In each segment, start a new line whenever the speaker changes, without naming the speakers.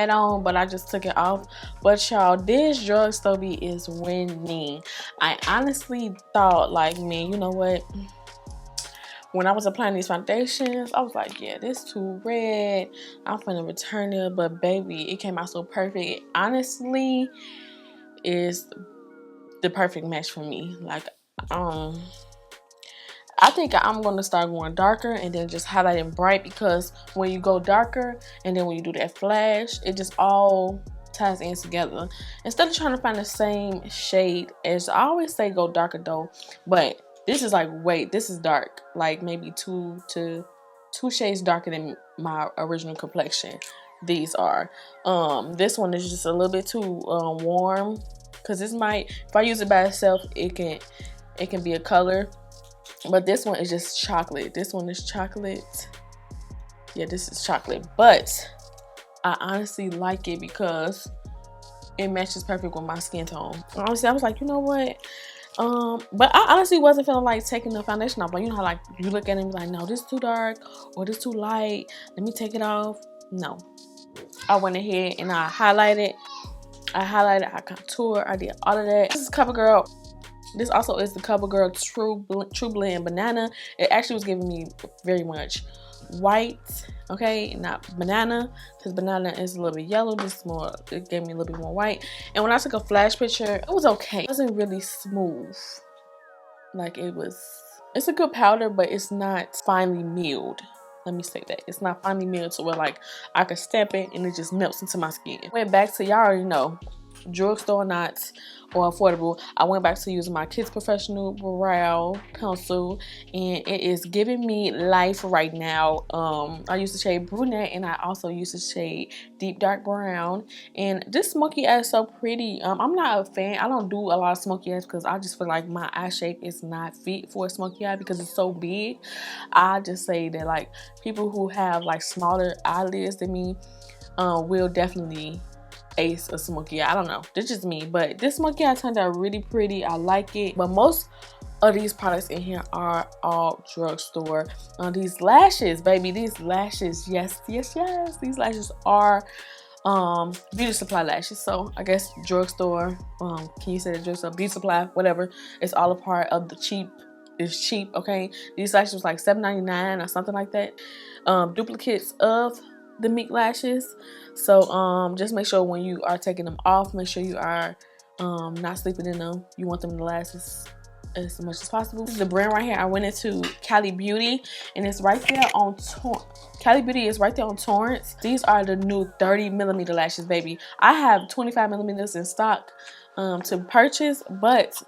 had on, but I just took it off. But y'all, this Drugstore Beauty is winning. I honestly thought, like, man, you know what? When I was applying these foundations, I was like, yeah, this too red. I'm finna return it. But baby, it came out so perfect. It honestly is the perfect match for me. Like, I think I'm going to start going darker and then just highlighting bright, because when you go darker and then when you do that flash, it just all ties in together. Instead of trying to find the same shade, as I always say, go darker though. But this is like, wait, this is dark. Like maybe two shades darker than my original complexion. These are. This one is just a little bit too warm, because this might, if I use it by itself, it can be a color. But this one is just chocolate. This one is chocolate. Yeah, this is chocolate. But I honestly like it because it matches perfect with my skin tone. Honestly, I was like, you know what? But I honestly wasn't feeling like taking the foundation off. Like, you know how like you look at it and be like, no, this is too dark or this too light. Let me take it off. No. I went ahead and I highlighted. I contoured. I did all of that. This is Covergirl. This also is the Covergirl True Blend Banana. It actually was giving me very much white, okay, not banana, because banana is a little bit yellow. This is more, it gave me a little bit more white. And when I took a flash picture, it was okay. It wasn't really smooth. Like it's a good powder, but it's not finely milled. Let me say that. It's not finely milled to where like I could step it and it just melts into my skin. Went back to, y'all already know, drugstore not or affordable. I went back to using my Kids Professional brow pencil, and it is giving me life right now. I use the shade Brunette, and I also use the shade Deep Dark Brown. And this smoky eye is so pretty. I'm not a fan. I don't do a lot of smoky eyes because I just feel like my eye shape is not fit for a smoky eye because it's so big. I just say that like people who have like smaller eyelids than me will definitely ace a smoky eye. I don't know, that's just me, but this smoky eye turned out really pretty. I like it. But most of these products in here are all drugstore. These lashes, baby, these lashes, yes, these lashes are beauty supply lashes. So I guess drugstore, can you say the drugstore, beauty supply, whatever, it's all a part of the cheap. It's cheap, okay? These lashes was like $7.99 or something like that. Duplicates of the Meek lashes. So just make sure when you are taking them off, make sure you are not sleeping in them. You want them to last as much as possible. This is the brand right here. I went into Cali Beauty, and it's right there on Cali Beauty is right there on Torrance. These are the new 30mm lashes, baby. I have 25mm in stock to purchase, but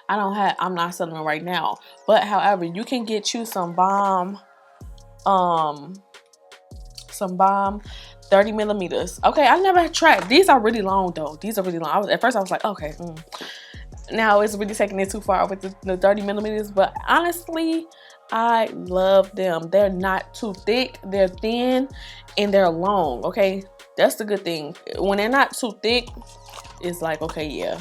I'm not selling them right now. But however, you can get you some bomb 30mm. Okay, I never tried. These are really long though. These are really long. At first I was like, okay. Now it's really taking it too far with the 30mm. But honestly, I love them. They're not too thick. They're thin and they're long. Okay, that's the good thing. When they're not too thick, it's like, okay, yeah,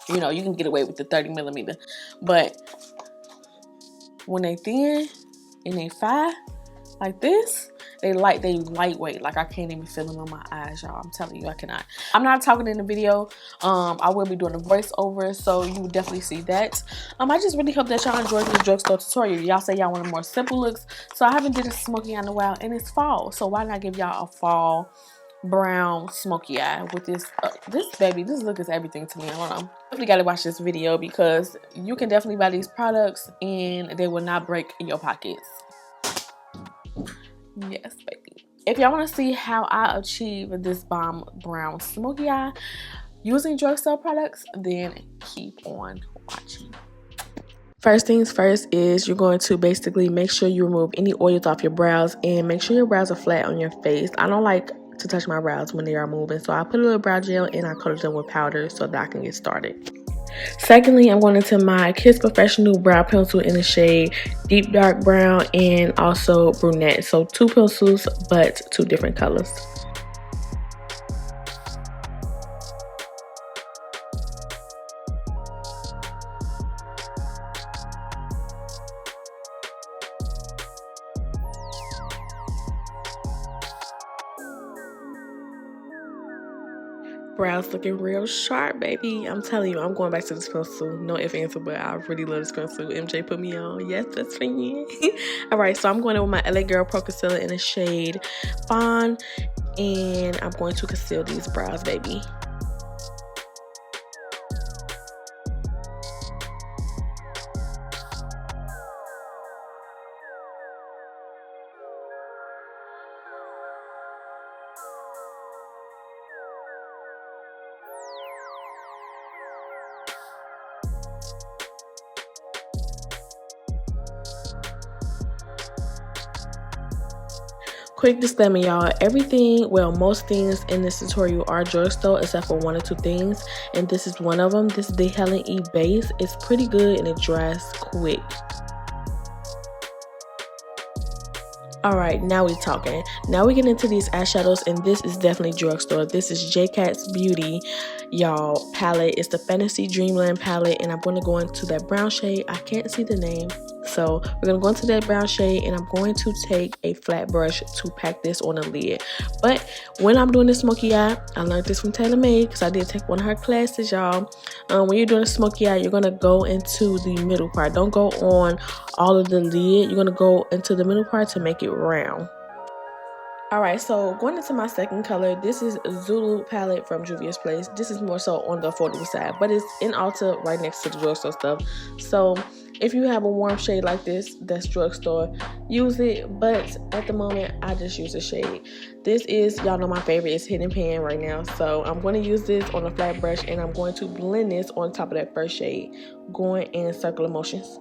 you know, you can get away with the 30mm. But when they thin and they fine like this, they lightweight. Like I can't even feel them on my eyes, y'all. I'm telling you, I cannot. I'm not talking in the video. I will be doing a voiceover, so you will definitely see that. I just really hope that y'all enjoyed this drugstore tutorial. Y'all say y'all want more simple looks, so I haven't did a smoky eye in a while, and it's fall, so why not give y'all a fall brown smoky eye with this baby. This look is everything to me. I don't know. Definitely gotta watch this video because you can definitely buy these products and they will not break in your pockets. Yes, baby. If y'all want to see how I achieve this bomb brown smoky eye using drugstore products, then keep on watching. First things first is you're going to basically make sure you remove any oils off your brows and make sure your brows are flat on your face. I don't like to touch my brows when they are moving, so I put a little brow gel and I coat them with powder so that I can get started. Secondly, I'm going into my Kids Professional brow pencil in the shade Deep Dark Brown and also Brunette. So 2 pencils, but 2 different colors. Brows looking real sharp, baby. I'm telling you, I'm going back to this pencil. No if answer, but I really love this pencil. MJ put me on. Yes, that's for you. Alright, so I'm going in with my LA Girl Pro Concealer in the shade Fawn. And I'm going to conceal these brows, baby. Quick disclaimer, y'all. Everything, well, most things in this tutorial are drugstore except for one or two things, and this is one of them. This is the Helen E Base. It's pretty good and it dries quick. Alright, now we talking. Now we get into these eyeshadows, and this is definitely drugstore. This is Jcat Beauty, y'all, palette. It's the Fantasy Dreamland palette, and I'm going to go into that brown shade. I can't see the name. So we're going to go into that brown shade, and I'm going to take a flat brush to pack this on the lid. But when I'm doing the smoky eye, I learned this from Taylor Made because I did take one of her classes, y'all. When you're doing a smoky eye, you're going to go into the middle part. Don't go on all of the lid. You're going to go into the middle part to make it round. Alright, so going into my second color, this is Zulu palette from Juvias Place. This is more so on the affordable side, but it's in Ulta right next to the drugstore stuff. So if you have a warm shade like this, that's drugstore, use it. But at the moment, I just use a shade. This is, y'all know my favorite, is Hidden Pan right now. So I'm going to use this on a flat brush, and I'm going to blend this on top of that first shade, going in circular motions.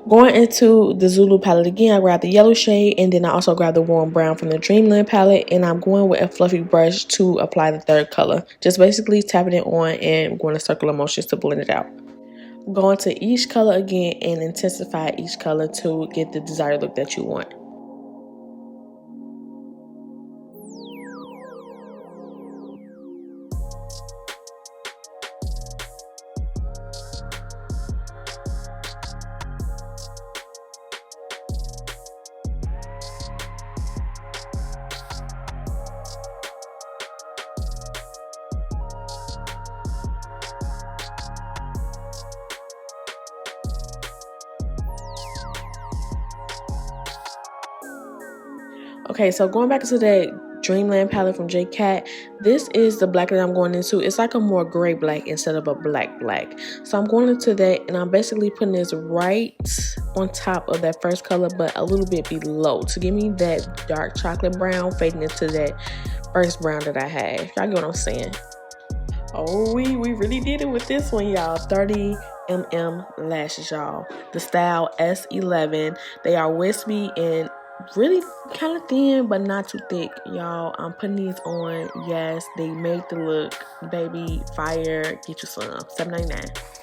Going into the Zulu palette again, I grabbed the yellow shade, and then I also grabbed the warm brown from the Dreamland palette, and I'm going with a fluffy brush to apply the third color. Just basically tapping it on and going to circular motions to blend it out. Go into each color again and intensify each color to get the desired look that you want. Okay, so going back to that Dreamland palette from Jcat, this is the black that I'm going into. It's like a more gray black instead of a black. So I'm going into that, and I'm basically putting this right on top of that first color, but a little bit below to give me that dark chocolate brown fading into that first brown that I had. Y'all get what I'm saying? Oh, we really did it with this one, y'all. 30mm lashes, y'all. The style S11. They are wispy and really kind of thin, but not too thick, y'all. I'm putting these on. Yes, they make the look, baby, fire. Get you some. $7.99.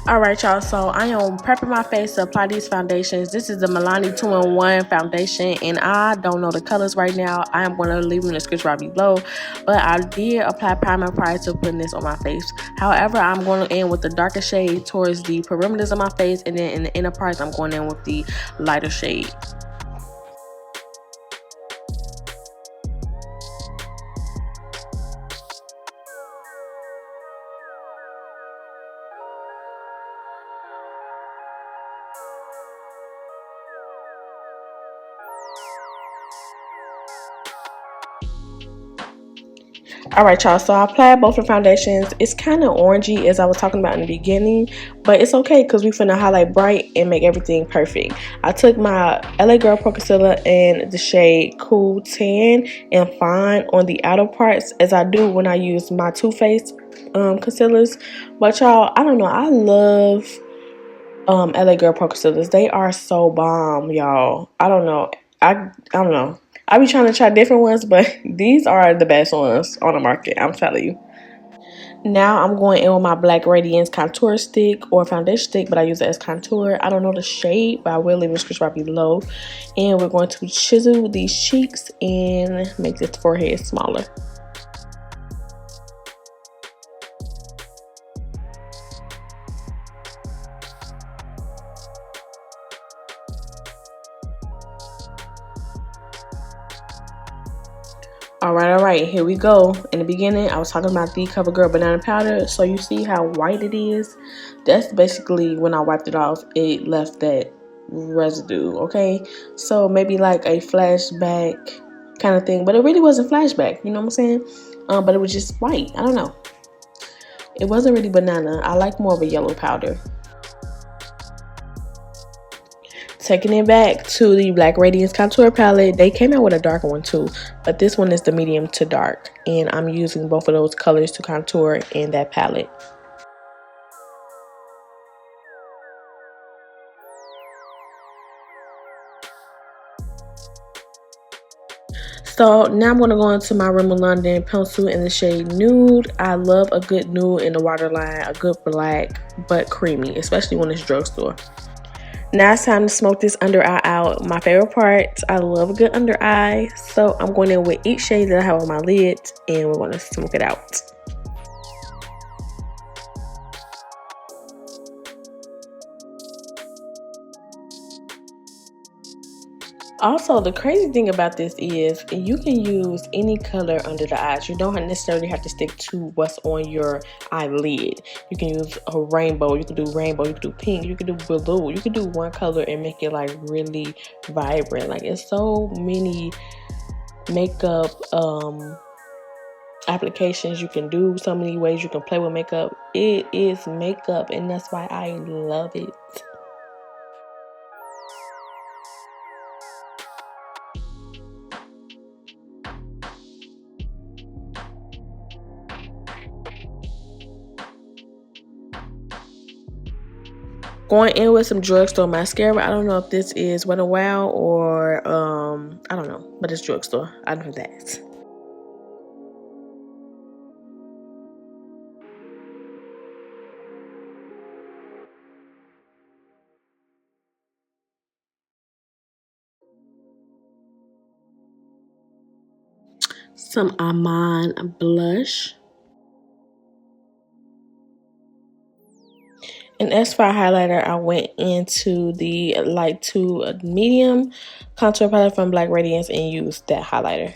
Alright, y'all, so I am prepping my face to apply these foundations. This is the Milani 2-in-1 foundation, and I don't know the colors right now. I am going to leave them in the description right below, but I did apply primer prior to putting this on my face. However, I'm going to end with the darker shade towards the perimeters of my face, and then in the inner parts, I'm going in with the lighter shade. Alright, y'all, so I applied both the foundations. It's kind of orangey as I was talking about in the beginning, but it's okay because we finna highlight bright and make everything perfect. I took my LA Girl Pro Concealer in the shade Cool Tan and Fawn on the outer parts, as I do when I use my Too Faced concealers. But y'all, I don't know, I love LA Girl Pro Concealers. They are so bomb, y'all. I don't know. I don't know. I be trying to try different ones, but these are the best ones on the market, I'm telling you. Now I'm going in with my Black Radiance contour stick or foundation stick, but I use it as contour. I don't know the shade, but I will leave a description right below. And we're going to chisel these cheeks and make this forehead smaller. Alright, here we go. In the beginning, I was talking about the Covergirl banana powder. So you see how white it is? That's basically when I wiped it off, it left that residue, okay? So maybe like a flashback kind of thing. But it really wasn't flashback, you know what I'm saying? But it was just white. I don't know. It wasn't really banana. I like more of a yellow powder. Taking it back to the Black Radiance contour palette, they came out with a darker one too, but this one is the medium to dark, and I'm using both of those colors to contour in that palette. So now I'm going to go into my Rimmel London pencil in the shade Nude. I love a good nude in the waterline, a good black, but creamy, especially when it's drugstore. Now it's time to smoke this under eye out. My favorite part, I love a good under eye. So I'm going in with each shade that I have on my lid and we're going to smoke it out. Also, the crazy thing about this is you can use any color under the eyes. You don't necessarily have to stick to what's on your eyelid. You can use a rainbow. You can do rainbow. You can do pink. You can do blue. You can do one color and make it like really vibrant. Like, it's so many makeup applications you can do. So many ways you can play with makeup. It is makeup, and that's why I love it. Going in with some drugstore mascara. I don't know if this is Wet n Wild or I don't know, but it's drugstore. I know that. Some Iman blush. And as for highlighter, I went into the light to medium contour palette from Black Radiance and used that highlighter.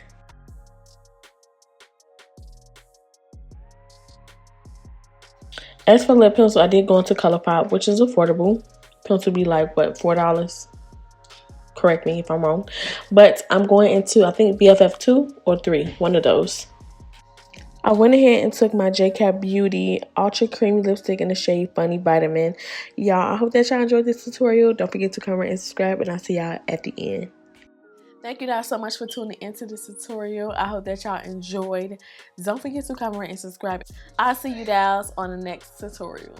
As for lip pencil, I did go into Colourpop, which is affordable. Pencil be like, what, $4? Correct me if I'm wrong. But I'm going into, I think, BFF 2 or 3, one of those. I went ahead and took my Jcat Beauty Ultra Creamy Lipstick in the shade Funny Vitamin. Y'all, I hope that y'all enjoyed this tutorial. Don't forget to comment and subscribe, and I'll see y'all at the end. Thank you guys so much for tuning into this tutorial. I hope that y'all enjoyed. Don't forget to comment and subscribe. I'll see you guys on the next tutorial.